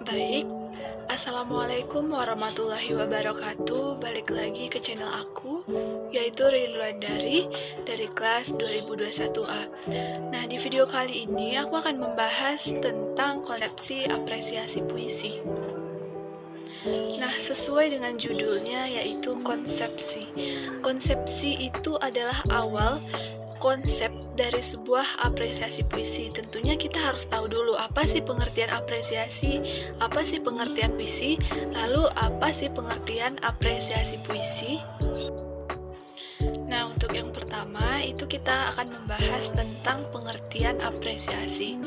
Baik, Assalamualaikum warahmatullahi wabarakatuh. Balik lagi ke channel aku, yaitu Rinduan dari kelas 2021A. Nah, di video kali ini aku akan membahas tentang konsepsi apresiasi puisi. Nah, sesuai dengan judulnya yaitu konsepsi. Konsepsi itu adalah awal konsep dari sebuah apresiasi puisi. Tentunya kita harus tahu dulu apa sih pengertian apresiasi, apa sih pengertian puisi, lalu apa sih pengertian apresiasi puisi. Nah, untuk yang pertama itu kita akan membahas tentang pengertian apresiasi.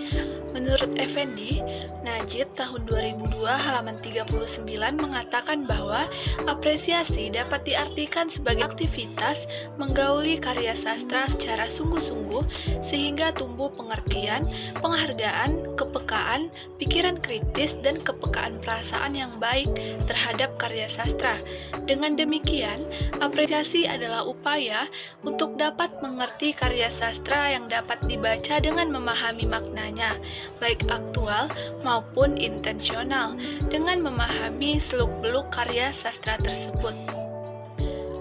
Menurut Effendi, Najib tahun 2002 halaman 39 mengatakan bahwa apresiasi dapat diartikan sebagai aktivitas menggauli karya sastra secara sungguh-sungguh sehingga tumbuh pengertian, penghargaan, kepekaan, pikiran kritis, dan kepekaan perasaan yang baik terhadap karya sastra. Dengan demikian, apresiasi adalah upaya untuk dapat mengerti karya sastra yang dapat dibaca dengan memahami maknanya, baik aktual maupun intensional, dengan memahami seluk-beluk karya sastra tersebut.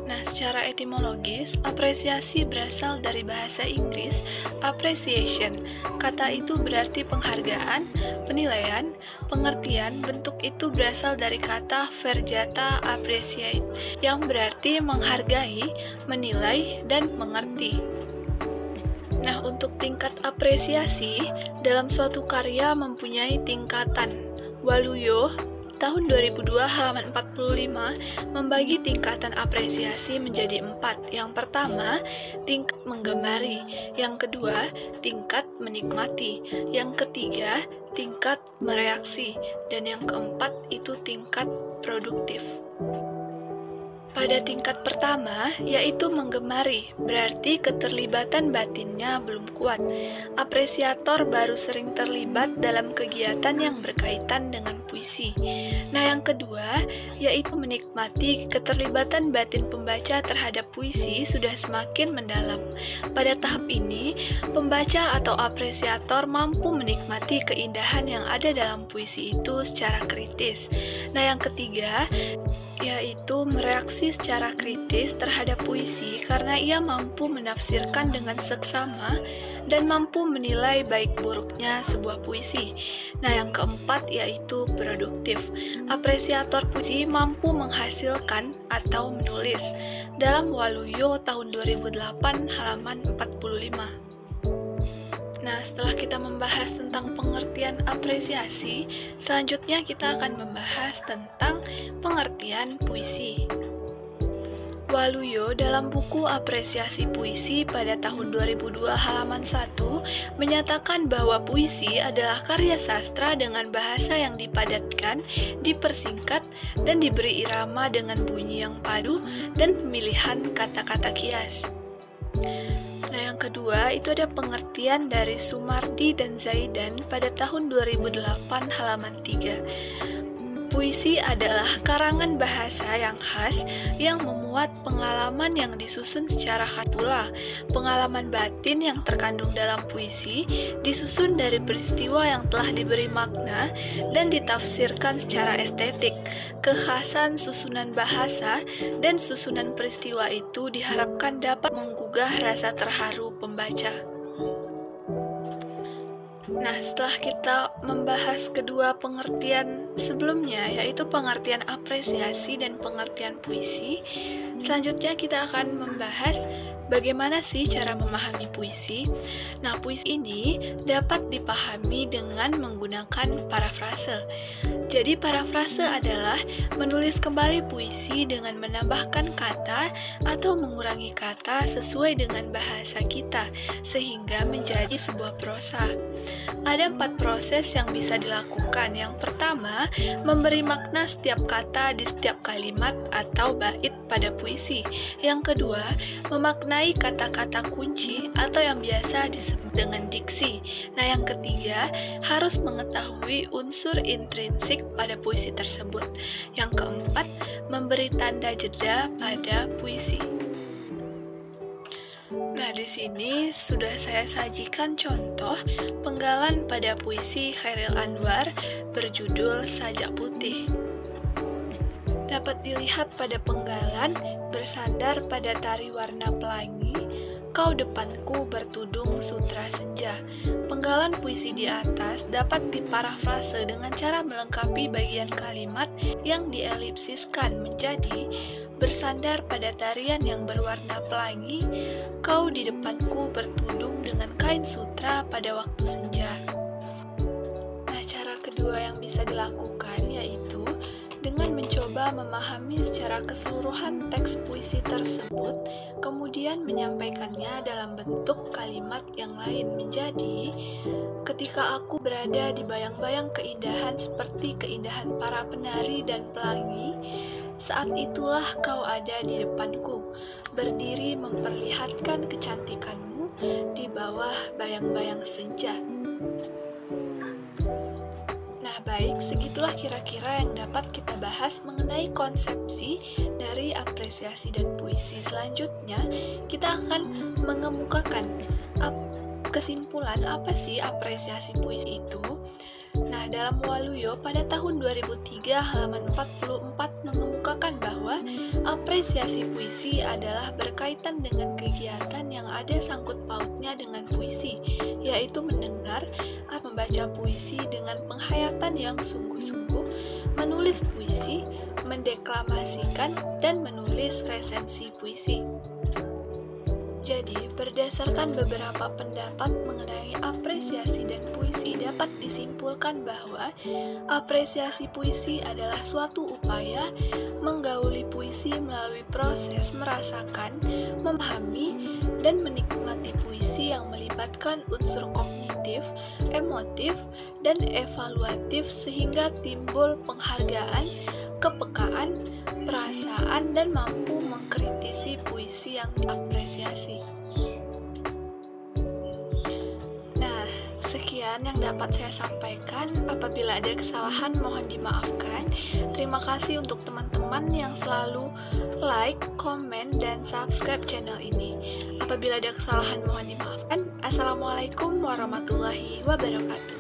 Nah, secara etimologis, apresiasi berasal dari bahasa Inggris appreciation. Kata itu berarti penghargaan, penilaian, pengertian. Bentuk itu berasal dari kata verjata appreciate, yang berarti menghargai, menilai, dan mengerti. Nah, untuk tingkat apresiasi dalam suatu karya mempunyai tingkatan. Waluyo tahun 2002 halaman 45 membagi tingkatan apresiasi menjadi 4. Yang pertama, tingkat menggemari. Yang kedua, tingkat menikmati. Yang ketiga, tingkat mereaksi. Dan yang keempat itu tingkat produktif. Pada tingkat pertama, yaitu menggemari, berarti keterlibatan batinnya belum kuat. Apresiator baru sering terlibat dalam kegiatan yang berkaitan dengan puisi. Nah, yang kedua, yaitu menikmati, keterlibatan batin pembaca terhadap puisi sudah semakin mendalam. Pada tahap ini, pembaca atau apresiator mampu menikmati keindahan yang ada dalam puisi itu secara kritis. Nah, yang ketiga, yaitu mereaksi secara kritis terhadap puisi karena ia mampu menafsirkan dengan seksama dan mampu menilai baik buruknya sebuah puisi. Nah, yang keempat yaitu produktif. Apresiator puisi mampu menghasilkan atau menulis. Dalam Waluyo tahun 2008 halaman 45. Nah, setelah kita membahas tentang pengertian apresiasi, selanjutnya kita akan membahas tentang pengertian puisi. Waluyo dalam buku Apresiasi Puisi pada tahun 2002 halaman 1 menyatakan bahwa puisi adalah karya sastra dengan bahasa yang dipadatkan, dipersingkat, dan diberi irama dengan bunyi yang padu dan pemilihan kata-kata kias. Nah, yang kedua itu ada pengertian dari Sumardi dan Zaidan pada tahun 2008 halaman 3. Puisi adalah karangan bahasa yang khas yang memuat pengalaman yang disusun secara khas pula. Pengalaman batin yang terkandung dalam puisi disusun dari peristiwa yang telah diberi makna dan ditafsirkan secara estetik. Kekhasan susunan bahasa dan susunan peristiwa itu diharapkan dapat menggugah rasa terharu pembaca. Nah, setelah kita membahas kedua pengertian sebelumnya, yaitu pengertian apresiasi dan pengertian puisi, selanjutnya kita akan membahas bagaimana sih cara memahami puisi. Nah, puisi ini dapat dipahami dengan menggunakan parafrase. Jadi, parafrase adalah menulis kembali puisi dengan menambahkan kata atau mengurangi kata sesuai dengan bahasa kita, sehingga menjadi sebuah prosa. Ada 4 proses yang bisa dilakukan. Yang pertama, memberi makna setiap kata di setiap kalimat atau bait pada puisi. Yang kedua, memaknai kata-kata kunci atau yang biasa disebut dengan diksi. Nah, yang ketiga, harus mengetahui unsur intrinsik pada puisi tersebut. Yang keempat, memberi tanda jeda pada puisi. Nah, Nah, di sini sudah saya sajikan contoh penggalan pada puisi Chairil Anwar berjudul Sajak Putih. Dapat dilihat pada penggalan, bersandar pada tari warna pelangi, kau depanku bertudung sutra senja. Penggalan puisi di atas dapat diparafrase dengan cara melengkapi bagian kalimat yang dielipsiskan menjadi bersandar pada tarian yang berwarna pelangi, kau di depanku bertudung dengan kain sutra pada waktu senja. Nah, cara kedua yang bisa dilakukan yaitu dengan mencoba memahami secara keseluruhan teks puisi tersebut, kemudian menyampaikannya dalam bentuk kalimat yang lain menjadi, ketika aku berada di bayang-bayang keindahan seperti keindahan para penari dan pelangi, saat itulah kau ada di depanku, berdiri memperlihatkan kecantikanmu di bawah bayang-bayang senja. Nah, baik, segitulah kira-kira yang dapat kita bahas mengenai konsepsi dari apresiasi dan puisi. Selanjutnya, kita akan mengemukakan kesimpulan apa sih apresiasi puisi itu. Nah, dalam Waluyo pada tahun 2003 halaman 44 mengemukakan bahwa apresiasi puisi adalah berkaitan dengan kegiatan yang ada sangkut pautnya dengan puisi, yaitu mendengar atau membaca puisi dengan penghayatan yang sungguh-sungguh, menulis puisi, mendeklamasikan, dan menulis resensi puisi. Jadi, berdasarkan beberapa pendapat mengenai apresiasi dan puisi, dapat disimpulkan bahwa apresiasi puisi adalah suatu upaya menggauli puisi melalui proses merasakan, memahami, dan menikmati puisi yang melibatkan unsur kognitif, emotif, dan evaluatif sehingga timbul penghargaan, kepekaan, perasaan, dan mampu mengkritisi puisi yang diapresiasi. Nah, sekian yang dapat saya sampaikan. Apabila ada kesalahan, mohon dimaafkan. Terima kasih untuk teman-teman yang selalu like, komen, dan subscribe channel ini. Apabila ada kesalahan, mohon dimaafkan. Assalamualaikum warahmatullahi wabarakatuh.